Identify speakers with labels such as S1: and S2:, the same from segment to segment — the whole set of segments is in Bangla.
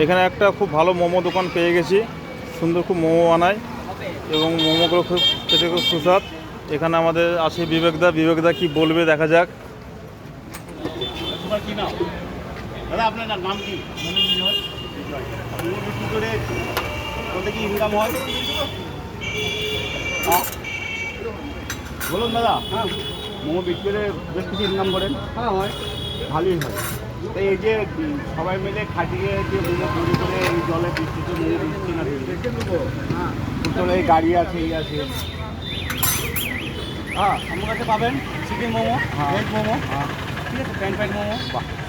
S1: এখানে একটা খুব ভালো মোমো দোকান পেয়ে গেছি, সুন্দর খুব মোমো বানায় এবং মোমোগুলো খুব খেতে খুব সুস্বাদ। এখানে আমাদের আছে বিবেকদা কি বলবে দেখা যাক।
S2: তোমার কি নাম দাদা? আপনার নাম কি? মোমো বিক্রি করে কত কি ইনকাম হয় বলুন দাদা? হ্যাঁ, মোমো বিক্রি করে বেশ কিছু ইনকাম করেন? হ্যাঁ হয়, ভালোই হয়। তো এই যে সবাই মিলে খাটিয়ে যে মোমো তৈরি করে এই জলে বৃষ্টিতে মোমো দিচ্ছি না, হ্যাঁ চলে এই গাড়ি আছে এই আছে। হ্যাঁ, আমার কাছে পাবেন চিকেন মোমো, ভেজ মোমো, ঠিক আছে, প্যান মোমো,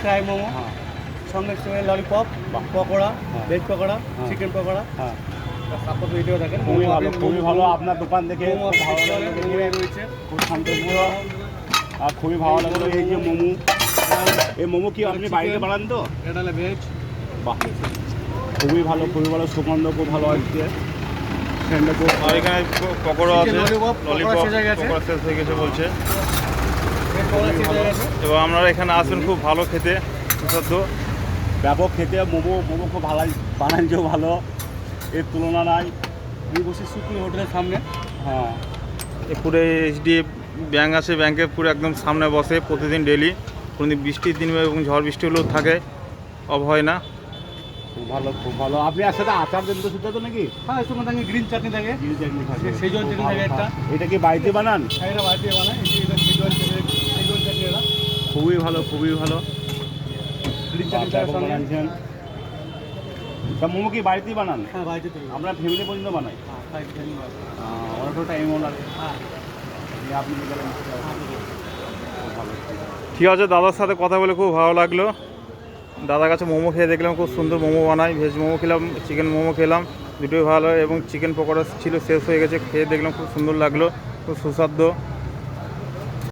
S2: ফ্রাই মোমো, সঙ্গে সঙ্গে lollipop, pakora, veg pakora, chicken pakora. হ্যাঁ, তারপর ভিডিও দেখেন। খুবই ভালো, খুবই ভালো। আপনার দোকান থেকে ভালো রয়েছে, খুব শান্তিপূর্ণ আর খুবই ভালো লাগলো। এই যে মোমো, এই মোমো কি আপনি বাড়িতে বানান তো? এটা হলো ভেজ। বাহ, খুবই ভালো, খুবই ভালো, সুগন্ধ খুব ভালো আসছে।
S1: আর এখানে পকোড়া আছে, ললিপপ পকোড়া শেষ হয়ে গেছে বলছে। এবং আপনারা এখানে আসুন, খুব ভালো খেতে, সুস্বাদু,
S2: ব্যাপক খেতে। মোমো খুব ভালো বানানছেও ভালো, এর তুলনা নাই। আমি বসে সুকুল হোটেলের সামনে। হ্যাঁ,
S1: পুরো এইচডিএফ ব্যাংক আছে, ব্যাংকের পুরো একদম সামনে বসে প্রতিদিন ডেলি। কোনোদিন বৃষ্টির দিন এবং ঝড় বৃষ্টি হলেও থাকে, অফ হয় না।
S2: খুব ভালো, খুব ভালো। আপনি আর সাথে আচার দেন তো শুধু তো নাকি? হ্যাঁ, এর সঙ্গে গ্রিন চাটনি থাকে। গ্রিন চাটনি থাকে, সেই জন্য চাটনি থাকে একটা। এটা কি বাড়িতে বানান? হ্যাঁ, এটা বাড়িতে বানাই। এটা সেজন চাটনি, এটা খুবই ভালো, খুবই ভালো। গ্রিন চাটনি সঙ্গে বানাচ্ছেন। তা মোমো কি বাড়িতেই বানান? হ্যাঁ, বাড়িতে তৈরি। আমরা ফ্যামিলি পর্যন্ত বানাই? হ্যাঁ, ফ্যামিলি বানাই। অনেকটা টাইম লাগে। হ্যাঁ, আপনি গেলেন।
S1: ঠিক আছে, দাদার সাথে কথা বলে খুব ভালো লাগলো। দাদার কাছে মোমো খেয়ে দেখলাম খুব সুন্দর মোমো বানায়। ভেজ মোমো খেলাম, চিকেন মোমো খেলাম, দুটোই ভালো। এবং চিকেন পকোড়া ছিল, শেষ হয়ে গেছে, খেয়ে দেখলাম খুব সুন্দর লাগলো, খুব সুস্বাদু।